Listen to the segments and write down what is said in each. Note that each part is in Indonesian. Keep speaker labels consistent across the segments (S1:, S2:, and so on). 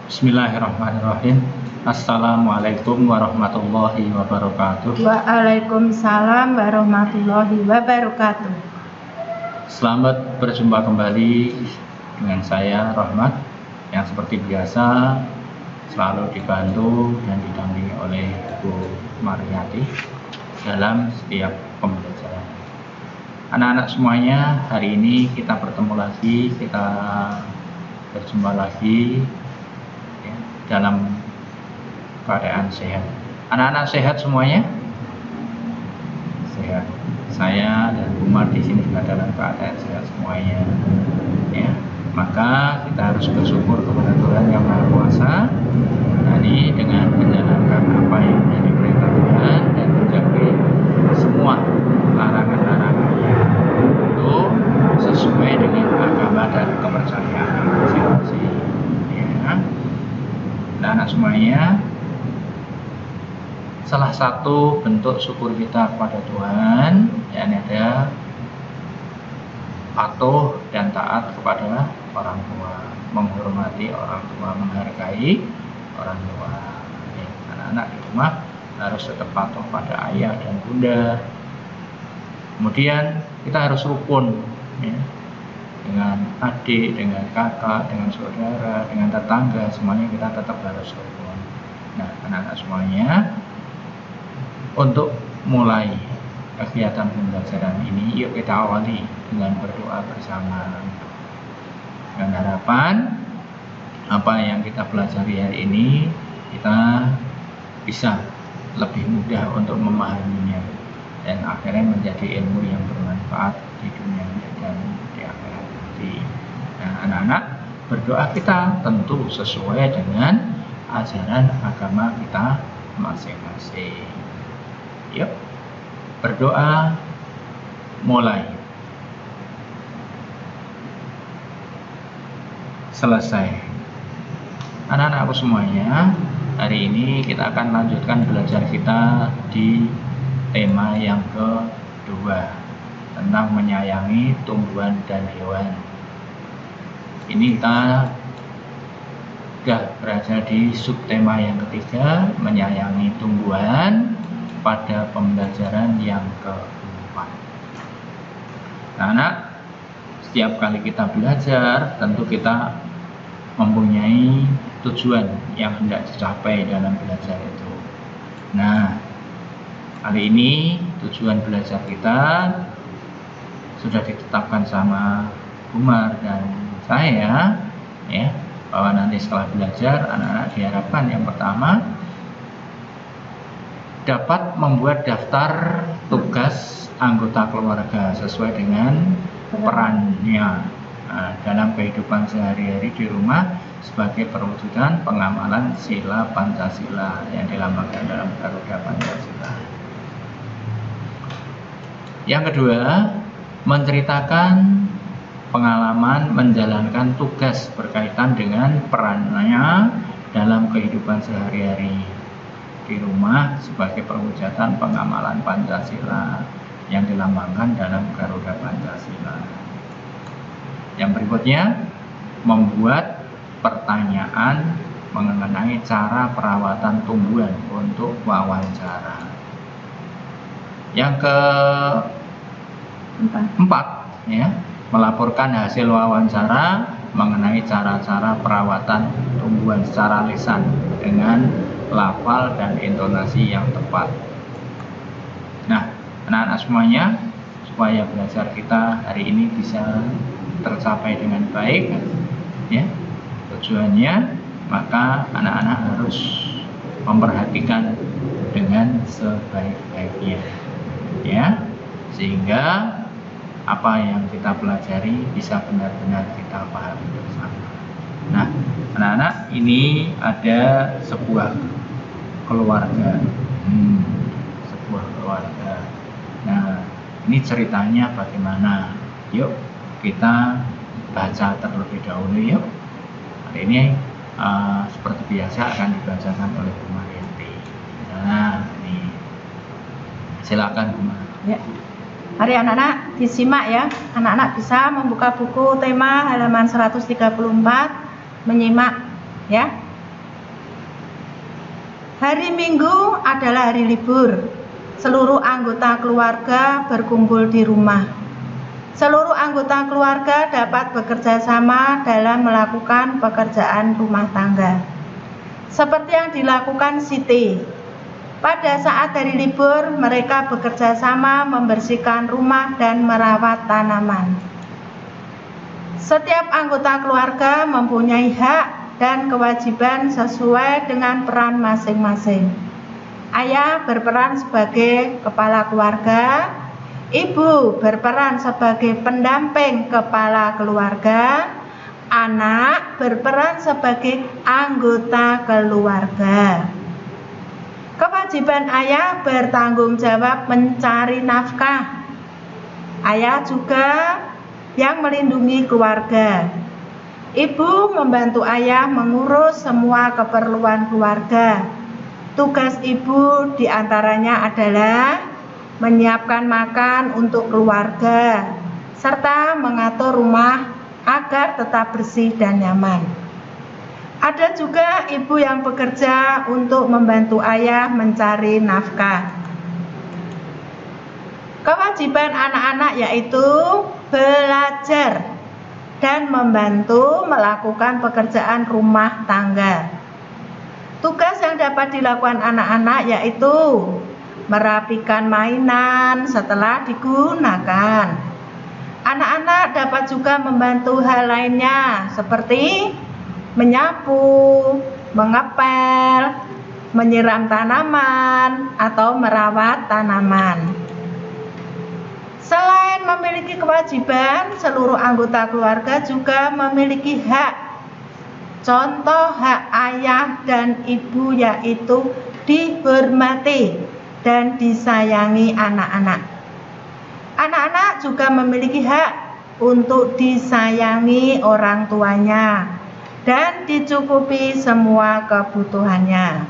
S1: Bismillahirrahmanirrahim. Assalamualaikum warahmatullahi wabarakatuh.
S2: Waalaikumsalam warahmatullahi wabarakatuh.
S1: Selamat berjumpa kembali dengan saya Rahmat, yang seperti biasa selalu dibantu dan didampingi oleh Bu Mariati dalam setiap pembelajaran. Anak-anak semuanya, hari ini kita bertemu lagi, kita berjumpa lagi dalam keadaan sehat. Anak-anak sehat semuanya? Sehat. Saya dan Bu Mar di sini juga dalam keadaan sehat semuanya. Ya, maka kita harus bersyukur kepada Tuhan Yang Maha Kuasa. Tadi dengan menjalankan apa yang menjadi perintah Tuhan dan menjauhi semua larangan-larangannya itu sesuai dengan agama dan kepercayaan masing-masing. Ya. Dan anak semuanya, salah satu bentuk syukur kita kepada Tuhan yang ada patuh dan taat kepada orang tua, menghormati orang tua, menghargai orang tua. Anak-anak di rumah harus tetap patuh pada ayah dan bunda. Kemudian kita harus rukun, ya, dengan adik, dengan kakak, dengan saudara, dengan tetangga, semuanya kita tetap harus rukun. Nah, anak-anak semuanya, untuk mulai kegiatan pembelajaran ini, yuk kita awali dengan berdoa bersama. Dengan harapan apa yang kita pelajari hari ini kita bisa lebih mudah untuk memahaminya dan akhirnya menjadi ilmu yang bermanfaat di dunia dan di akhirat nanti. Nah, anak-anak, berdoa kita tentu sesuai dengan ajaran agama kita masing-masing. Yuk, berdoa mulai. Selesai. Anak-anakku semuanya, hari ini kita akan lanjutkan belajar kita di tema yang kedua tentang menyayangi tumbuhan dan hewan. Ini kita sudah berada di subtema yang ketiga, menyayangi tumbuhan, pada pembelajaran yang keempat. Nah, anak, setiap kali kita belajar, tentu kita mempunyai tujuan yang hendak dicapai dalam belajar itu. Nah, kali ini tujuan belajar kita sudah ditetapkan sama Umar dan saya, ya, bahwa nanti setelah belajar anak-anak diharapkan yang pertama dapat membuat daftar tugas anggota keluarga sesuai dengan perannya dalam kehidupan sehari-hari di rumah sebagai perwujudan pengamalan sila Pancasila yang dilambangkan dalam Garuda Pancasila. Yang kedua, menceritakan pengalaman menjalankan tugas berkaitan dengan perannya dalam kehidupan sehari-hari di rumah sebagai perwujudan pengamalan Pancasila yang dilambangkan dalam Garuda Pancasila. Yang berikutnya, membuat pertanyaan mengenai cara perawatan tumbuhan untuk wawancara. Yang keempat, ya, melaporkan hasil wawancara mengenai cara-cara perawatan tumbuhan secara lisan dengan lafal dan intonasi yang tepat. Nah, anak-anak semuanya, supaya belajar kita hari ini bisa tercapai dengan baik, ya, tujuannya, maka anak-anak harus memperhatikan dengan sebaik-baiknya, ya, sehingga apa yang kita pelajari bisa benar-benar kita pahami bersama. Nah, anak-anak, ini ada sebuah keluarga, sebuah keluarga. Nah, ini ceritanya bagaimana? Yuk kita baca terlebih dahulu, yuk. Hari ini seperti biasa akan dibacakan oleh Bu Mariati. Nah, ini silakan Bu Mar.
S2: Ya. Mari anak-anak disimak ya. Anak-anak bisa membuka buku tema halaman 134, menyimak ya. Hari Minggu adalah hari libur. Seluruh anggota keluarga berkumpul di rumah. Seluruh anggota keluarga dapat bekerja sama dalam melakukan pekerjaan rumah tangga. Seperti yang dilakukan Siti. Pada saat hari libur, mereka bekerja sama membersihkan rumah dan merawat tanaman. Setiap anggota keluarga mempunyai hak dan kewajiban sesuai dengan peran masing-masing. Ayah berperan sebagai kepala keluarga, ibu berperan sebagai pendamping kepala keluarga, anak berperan sebagai anggota keluarga. Kewajiban ayah bertanggung jawab mencari nafkah. Ayah juga yang melindungi keluarga. Ibu membantu ayah mengurus semua keperluan keluarga. Tugas ibu diantaranya adalah menyiapkan makan untuk keluarga, serta mengatur rumah agar tetap bersih dan nyaman. Ada juga ibu yang bekerja untuk membantu ayah mencari nafkah. Kewajiban anak-anak yaitu belajar dan membantu melakukan pekerjaan rumah tangga. Tugas yang dapat dilakukan anak-anak yaitu merapikan mainan setelah digunakan. Anak-anak dapat juga membantu hal lainnya seperti menyapu, mengepel, menyiram tanaman, atau merawat tanaman. Selain memiliki kewajiban, seluruh anggota keluarga juga memiliki hak. Contoh hak ayah dan ibu yaitu dihormati dan disayangi anak-anak. Anak-anak juga memiliki hak untuk disayangi orang tuanya dan dicukupi semua kebutuhannya.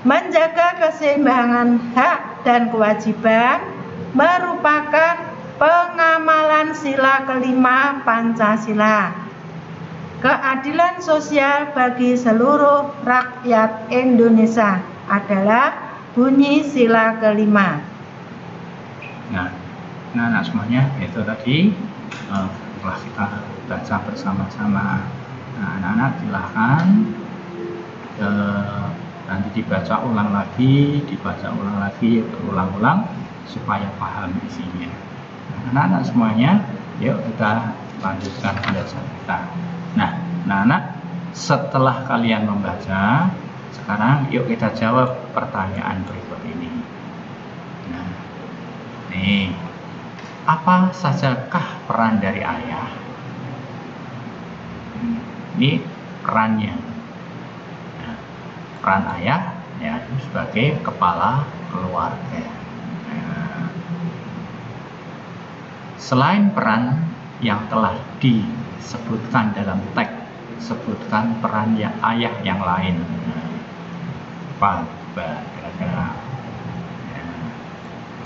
S2: Menjaga keseimbangan hak dan kewajiban merupakan pengamalan sila kelima Pancasila. Keadilan sosial bagi seluruh rakyat Indonesia adalah bunyi sila kelima.
S1: Nah, anak-anak semuanya itu tadi telah kita baca bersama-sama. Nah, anak-anak silakan nanti dibaca ulang lagi, berulang-ulang supaya paham isinya. Nah, anak-anak semuanya, yuk kita lanjutkan pelajaran kita. Nah, anak-anak setelah kalian membaca, sekarang yuk kita jawab pertanyaan berikut ini. Nah, nih, apa sajakah peran dari ayah? Ini perannya. Nah, peran ayah ya sebagai kepala keluarga. Nah, selain peran yang telah disebutkan dalam teks, sebutkan peran ayah yang lain. Apa kira-kira?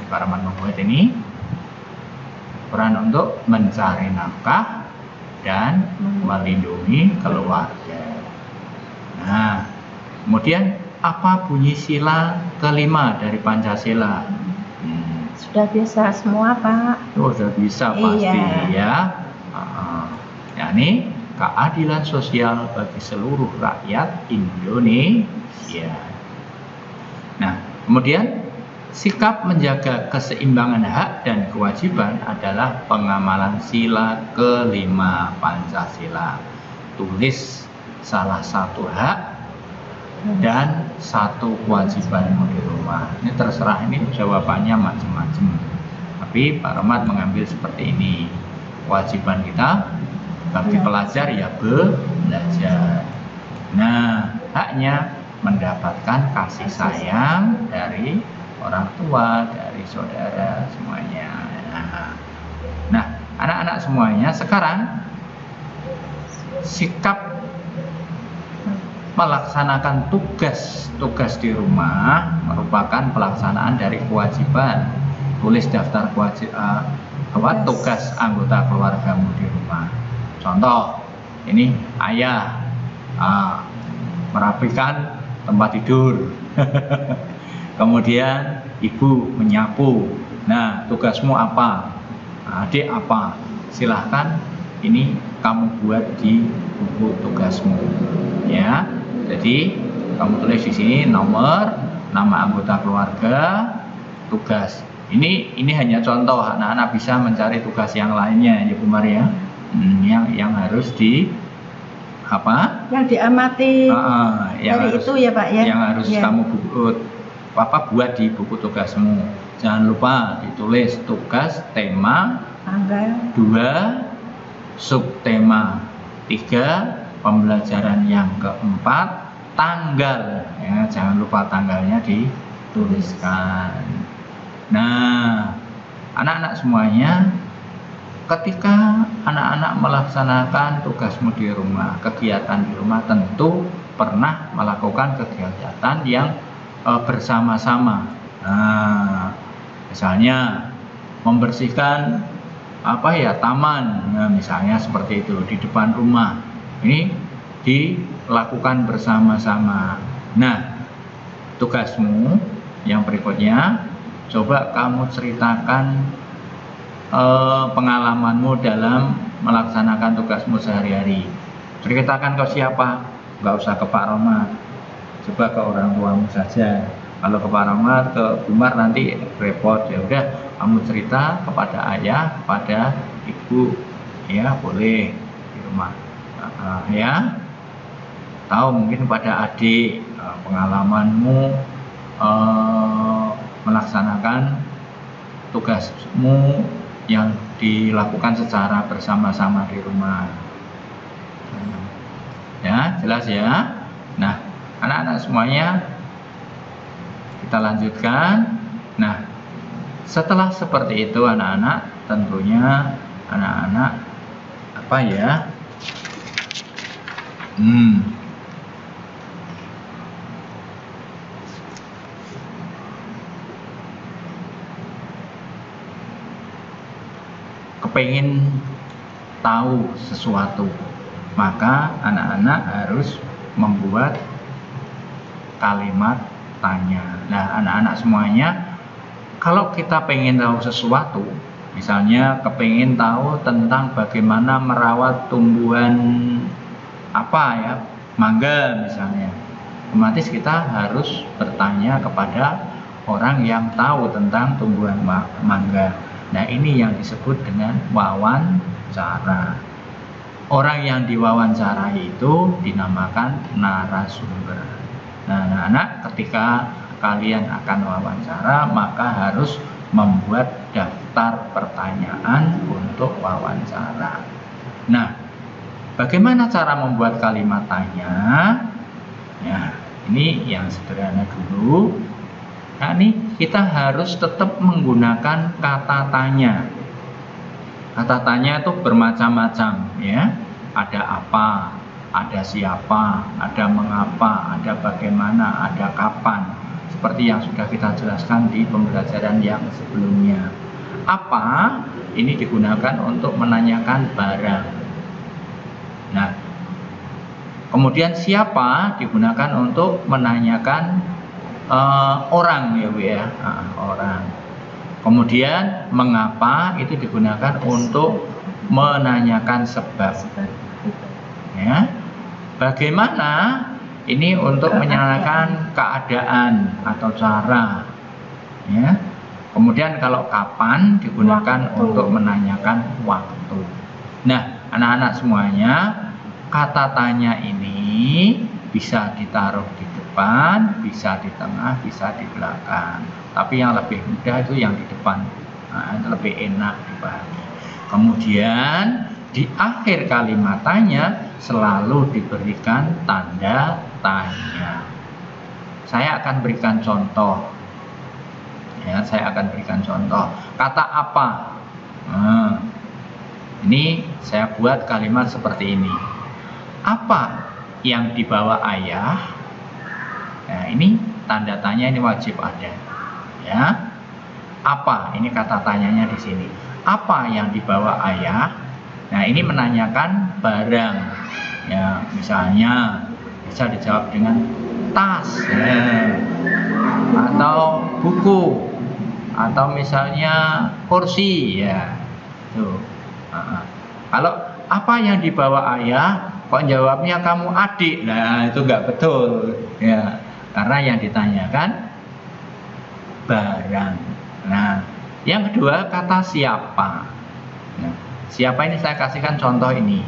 S1: Para Manungguit ini peran untuk mencari nafkah dan melindungi keluarga. Nah, kemudian apa bunyi sila kelima dari Pancasila?
S2: Sudah biasa semua, Pak.
S1: Oh, sudah bisa pasti
S2: Iya.
S1: ya. Yakni keadilan sosial bagi seluruh rakyat Indonesia. Nah, kemudian sikap menjaga keseimbangan hak dan kewajiban adalah pengamalan sila kelima Pancasila. Tulis salah satu hak dan satu kewajibanmu di rumah. Ini terserah, ini jawabannya macam-macam. Tapi Pak Rahmat mengambil seperti ini. Kewajiban kita bagi pelajar ya belajar. Nah, haknya mendapatkan kasih sayang dari orang tua, dari saudara semuanya. Nah, anak-anak semuanya sekarang sikap melaksanakan tugas di rumah merupakan pelaksanaan dari kewajiban. Tulis daftar tugas anggota keluargamu di rumah. Contoh, ini ayah merapikan tempat tidur. Kemudian ibu menyapu. Nah, tugasmu apa? Adik apa? Silahkan ini kamu buat di buku tugasmu. Ya. Jadi kamu tulis di sini nomor, nama anggota keluarga, tugas. Ini hanya contoh, anak-anak bisa mencari tugas yang lainnya ya Bu Maria. Yang harus di apa?
S2: Yang diamati
S1: yang
S2: dari
S1: harus,
S2: itu ya Pak ya.
S1: Yang harus kamu buat di buku tugasmu. Jangan lupa ditulis tugas, tema,
S2: tanggal,
S1: 2 subtema, 3 pembelajaran yang keempat, tanggal. Ya, jangan lupa tanggalnya dituliskan. Nah, anak-anak semuanya, ketika anak-anak melaksanakan tugasmu di rumah, kegiatan di rumah, tentu pernah melakukan kegiatan yang bersama-sama. Nah, misalnya membersihkan taman, nah, misalnya seperti itu di depan rumah. Ini dilakukan bersama-sama. Nah, tugasmu yang berikutnya, coba kamu ceritakan pengalamanmu dalam melaksanakan tugasmu sehari-hari. Ceritakan ke siapa? Nggak usah ke Pak Romad, coba ke orang tuamu saja. Kalau ke Pak Romad, ke Bumar nanti repot. Ya udah, kamu cerita kepada ayah, kepada ibu, ya boleh di rumah. Ya, tahu mungkin pada adik pengalamanmu melaksanakan tugasmu yang dilakukan secara bersama-sama di rumah. Ya, jelas ya. Nah, anak-anak semuanya, kita lanjutkan. Nah, setelah seperti itu anak-anak, tentunya anak-anak apa ya? Kepingin tahu sesuatu, maka anak-anak harus membuat kalimat tanya. Nah, anak-anak semuanya, kalau kita pengen tahu sesuatu, misalnya kepingin tahu tentang bagaimana merawat tumbuhan mangga misalnya, otomatis kita harus bertanya kepada orang yang tahu tentang tumbuhan mangga. Nah, ini yang disebut dengan wawancara. Orang yang diwawancara itu dinamakan narasumber. Nah, anak-anak, ketika kalian akan wawancara, maka harus membuat daftar pertanyaan untuk wawancara. Nah, bagaimana cara membuat kalimat tanya? Ya, ini yang sederhana dulu. Nah, ini kita harus tetap menggunakan kata tanya. Kata tanya itu bermacam-macam, ya. Ada apa, ada siapa, ada mengapa, ada bagaimana, ada kapan. Seperti yang sudah kita jelaskan di pembelajaran yang sebelumnya. Apa ini digunakan untuk menanyakan barang. Nah, kemudian siapa digunakan untuk menanyakan orang, ya Bu ya, orang. Kemudian mengapa itu digunakan untuk menanyakan sebab. Ya. Bagaimana ini untuk menanyakan keadaan atau cara. Ya. Kemudian kalau kapan digunakan untuk menanyakan waktu. Nah, anak-anak semuanya, kata tanya ini bisa ditaruh di depan, bisa di tengah, bisa di belakang. Tapi yang lebih mudah itu yang di depan. Nah, itu lebih enak dibagi. Kemudian di akhir kalimat tanya selalu diberikan tanda tanya. Saya akan berikan contoh. Ya, saya akan berikan contoh. Kata apa? Ini saya buat kalimat seperti ini. Apa yang dibawa ayah? Nah, ini tanda tanya ini wajib ada. Ya. Apa? Ini kata tanyanya di sini. Apa yang dibawa ayah? Nah, ini menanyakan barang. Ya, misalnya bisa dijawab dengan tas, atau buku, atau misalnya kursi, ya. Tuh. Kalau apa yang dibawa ayah, kok jawabnya kamu adik, nah itu nggak betul, ya. Karena yang ditanyakan barang. Nah, yang kedua kata siapa. Nah, siapa ini saya kasihkan contoh ini.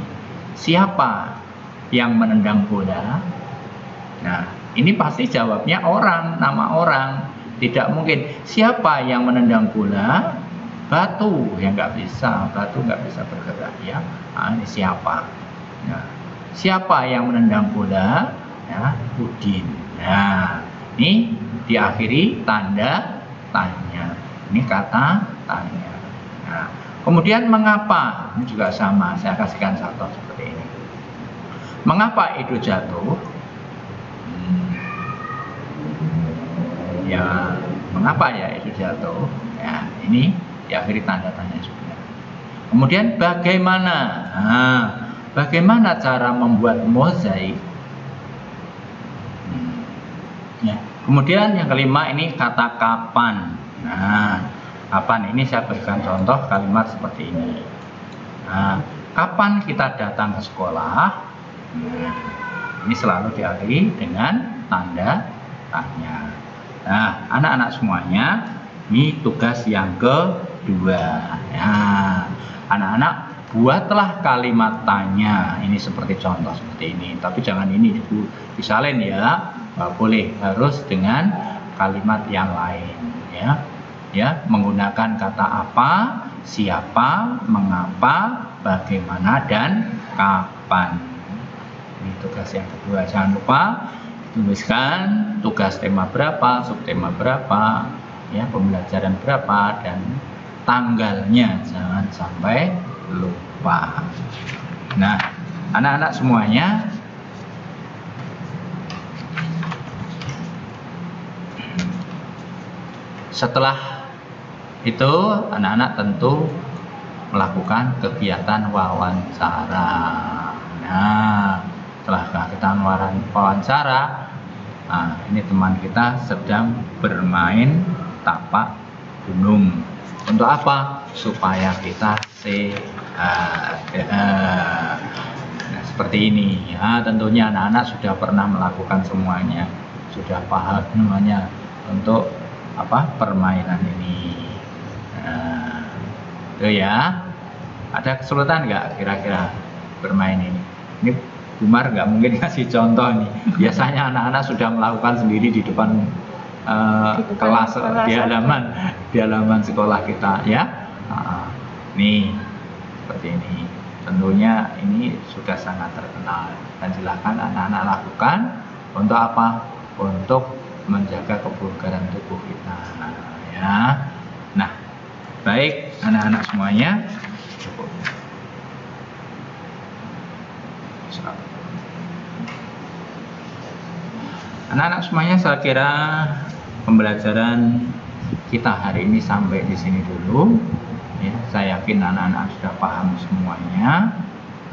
S1: Siapa yang menendang bola? Nah, ini pasti jawabnya orang, nama orang. Tidak mungkin siapa yang menendang bola? Batu, ya nggak bisa, batu nggak bisa bergerak, ya. Nah, ini siapa? Nah, siapa yang menendang bola? Ya, Udin. Nah, ini diakhiri tanda tanya. Ini kata tanya. Nah, kemudian mengapa? Ini juga sama. Saya kasihkan contoh seperti ini. Mengapa itu jatuh? Ya, mengapa ya itu jatuh? Ya, ini diakhiri tanda tanya juga. Kemudian bagaimana? Nah, bagaimana cara membuat mozaik? Ya. Kemudian yang kelima ini kata kapan. Nah, kapan ini saya berikan contoh kalimat seperti ini. Nah, kapan kita datang ke sekolah? Nah, ini selalu diakhiri dengan tanda tanya. Nah, anak-anak semuanya, ini tugas yang kedua. Nah, anak-anak buatlah kalimat tanya. Ini seperti contoh seperti ini. Tapi jangan ini disalin ya. Boleh, harus dengan kalimat yang lain, ya. Ya, menggunakan kata apa, siapa, mengapa, bagaimana, dan kapan. Ini tugas yang kedua. Jangan lupa tuliskan tugas tema berapa, subtema berapa, ya, pembelajaran berapa, dan tanggalnya. Jangan sampai lupa. Nah, anak-anak semuanya, setelah itu anak-anak tentu melakukan kegiatan wawancara. Nah, setelah kegiatan wawancara, nah, ini teman kita sedang bermain tapak gunung. Untuk apa? Supaya kita sehat. Nah, seperti ini ya. Tentunya anak-anak sudah pernah melakukan semuanya, sudah paham namanya untuk apa permainan ini. Nah, itu ya. Ada kesulitan nggak kira-kira bermain ini? Ini Umar nggak mungkin kasih contoh nih. Biasanya anak-anak sudah melakukan sendiri di depan kelas, di halaman sekolah kita, ya. Nih seperti ini. Tentunya ini sudah sangat terkenal dan silakan anak-anak lakukan. Untuk apa? Untuk menjaga kebugaran tubuh kita, ya. Nah, baik anak-anak semuanya, cukup. Anak-anak semuanya, saya kira pembelajaran kita hari ini sampai di sini dulu. Ya, saya yakin anak-anak sudah paham semuanya.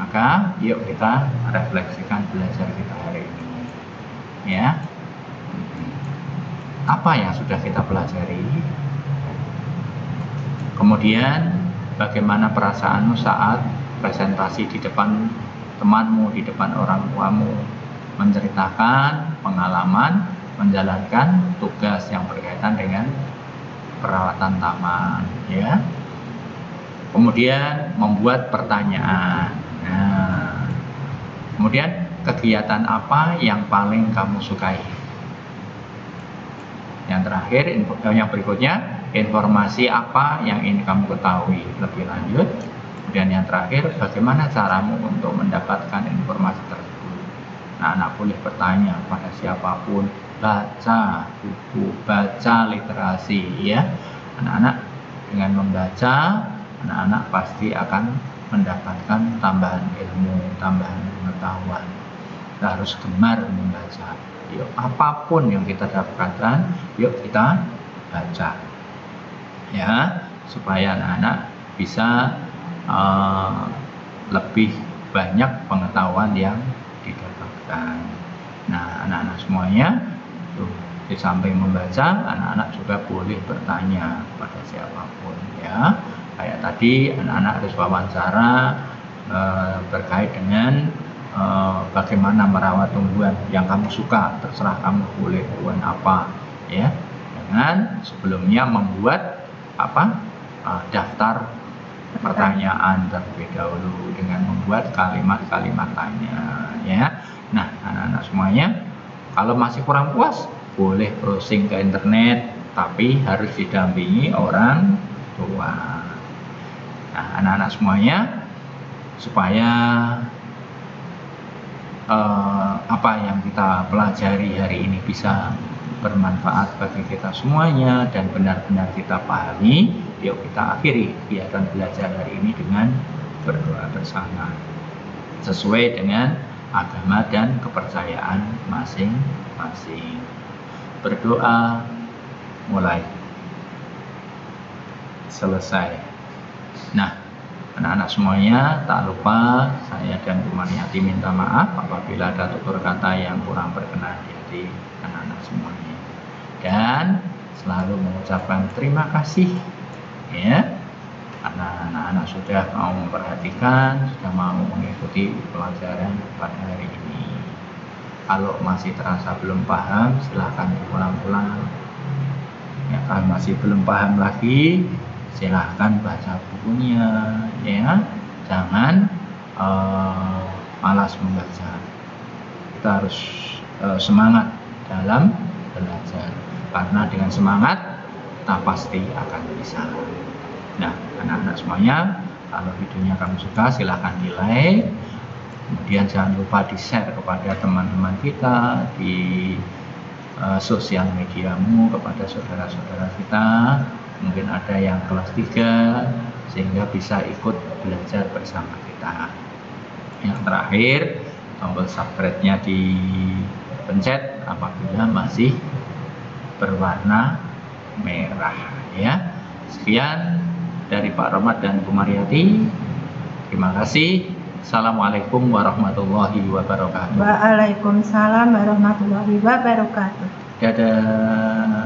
S1: Maka yuk kita refleksikan belajar kita hari ini. Ya. Apa yang sudah kita pelajari? Kemudian bagaimana perasaanmu saat presentasi di depan temanmu, di depan orang tuamu, menceritakan pengalaman menjalankan tugas yang berkaitan dengan perawatan taman, ya. Kemudian membuat pertanyaan. Nah, kemudian kegiatan apa yang paling kamu sukai? Yang terakhir, yang berikutnya, informasi apa yang ingin kamu ketahui lebih lanjut. Kemudian yang terakhir, bagaimana caramu untuk mendapatkan informasi tersebut. Nah, anak boleh bertanya pada siapapun, baca buku, baca literasi, ya. Anak-anak dengan membaca, anak-anak pasti akan mendapatkan tambahan ilmu, tambahan pengetahuan. Kita harus gemar membaca. Yuk, apapun yang kita dapatkan, yuk kita baca, ya, supaya anak-anak bisa lebih banyak pengetahuan yang didapatkan. Nah, anak-anak semuanya tuh, di samping membaca, anak-anak juga boleh bertanya pada siapapun ya. Kayak tadi anak-anak harus wawancara berkait dengan bagaimana merawat tumbuhan yang kamu suka, terserah kamu boleh tumbuhan apa ya. Dengan sebelumnya membuat daftar pertanyaan terlebih dahulu dengan membuat kalimat-kalimat tanya ya. Nah, anak-anak semuanya kalau masih kurang puas boleh browsing ke internet, tapi harus didampingi orang tua. Nah, anak-anak semuanya supaya apa yang kita pelajari hari ini bisa bermanfaat bagi kita semuanya dan benar-benar kita pahami, yuk kita akhiri kegiatan belajar hari ini dengan berdoa bersama sesuai dengan agama dan kepercayaan masing-masing. Berdoa mulai selesai. Nah, anak-anak semuanya, tak lupa saya dan Bu Mariyati minta maaf apabila ada tutur kata yang kurang berkenan di hati anak-anak semuanya. Dan selalu mengucapkan terima kasih ya, karena anak-anak sudah mau memperhatikan, sudah mau mengikuti pelajaran pada hari ini. Kalau masih terasa belum paham, silahkan diulang-ulang. Ya, kalau masih belum paham lagi, silahkan baca bukunya ya. Jangan malas membaca. Kita harus semangat dalam belajar, karena dengan semangat kita pasti akan bisa. Nah, anak-anak semuanya, kalau videonya kamu suka silahkan nilai. Kemudian jangan lupa di-share kepada teman-teman kita di sosial mediamu, kepada saudara-saudara kita. Mungkin ada yang kelas 3 sehingga bisa ikut belajar bersama kita. Yang terakhir, tombol subscribe-nya dipencet apabila masih berwarna merah ya. Sekian dari Pak Romad dan Bu Mariyati. Terima kasih. Assalamualaikum warahmatullahi wabarakatuh.
S2: Waalaikumsalam warahmatullahi wabarakatuh.
S1: Dadah.